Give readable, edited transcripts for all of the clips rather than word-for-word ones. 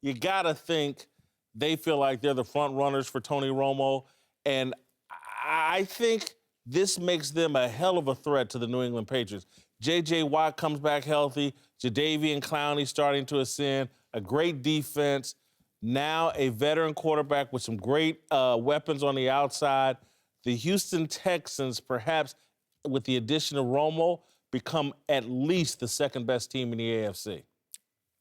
you got to think they feel like they're the front runners for Tony Romo. And I think this makes them a hell of a threat to the New England Patriots. J.J. Watt comes back healthy. Jadeveon Clowney starting to ascend. A great defense. Now a veteran quarterback with some great weapons on the outside. The Houston Texans, perhaps with the addition of Romo, become at least the second-best team in the AFC.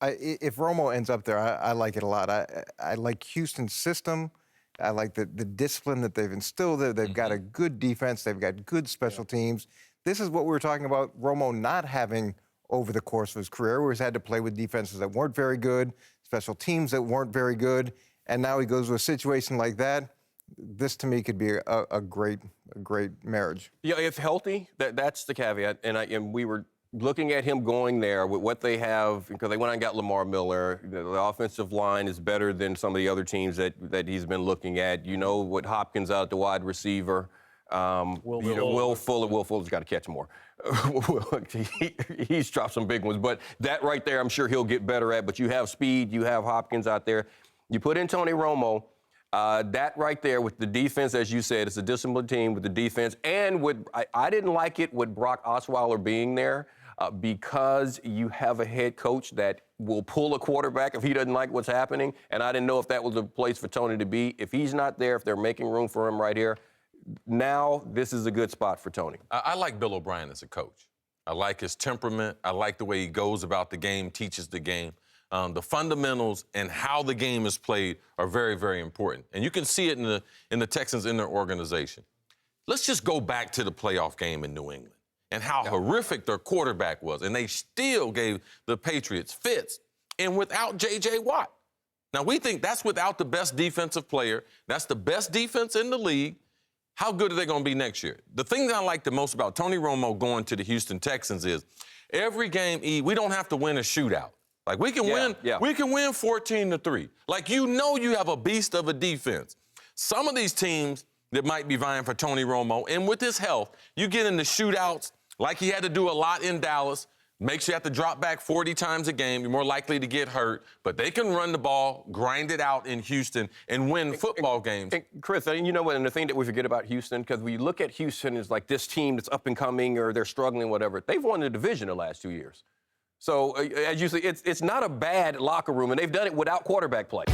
If Romo ends up there, I like it a lot. I like Houston's system. I like the discipline that they've instilled there. They've got a good defense. They've got good special teams. This is what we were talking about Romo not having over the course of his career, where he's had to play with defenses that weren't very good, special teams that weren't very good, and now he goes to a situation like that. This, to me, could be a great marriage. Yeah, if healthy, that's the caveat. And we were looking at him going there with what they have, because they went out and got Lamar Miller. The offensive line is better than some of the other teams that he's been looking at. You know, with Hopkins out the wide receiver. Will Fuller's got to catch more. He's dropped some big ones. But that right there, I'm sure he'll get better at. But you have speed. You have Hopkins out there. You put in Tony Romo. That right there with the defense, as you said, it's a disciplined team with the defense. And I didn't like it with Brock Osweiler being there because you have a head coach that will pull a quarterback if he doesn't like what's happening. And I didn't know if that was a place for Tony to be. If he's not there, if they're making room for him right here, now this is a good spot for Tony. I like Bill O'Brien as a coach. I like his temperament. I like the way he goes about the game, teaches the game. The fundamentals and how the game is played are very, very important. And you can see it in the Texans, in their organization. Let's just go back to the playoff game in New England and how horrific their quarterback was. And they still gave the Patriots fits, and without J.J. Watt. Now, we think that's without the best defensive player. That's the best defense in the league. How good are they going to be next year? The thing that I like the most about Tony Romo going to the Houston Texans is every game, we don't have to win a shootout. Like, we can win 14-3. Like, you know you have a beast of a defense. Some of these teams that might be vying for Tony Romo, and with his health, you get into shootouts like he had to do a lot in Dallas, makes you have to drop back 40 times a game. You're more likely to get hurt. But they can run the ball, grind it out in Houston, and win football games. And Cris, you know what, and the thing that we forget about Houston, because we look at Houston as like this team that's up and coming or they're struggling, whatever. They've won the division the last 2 years. So, as you say, it's not a bad locker room, and they've done it without quarterback play.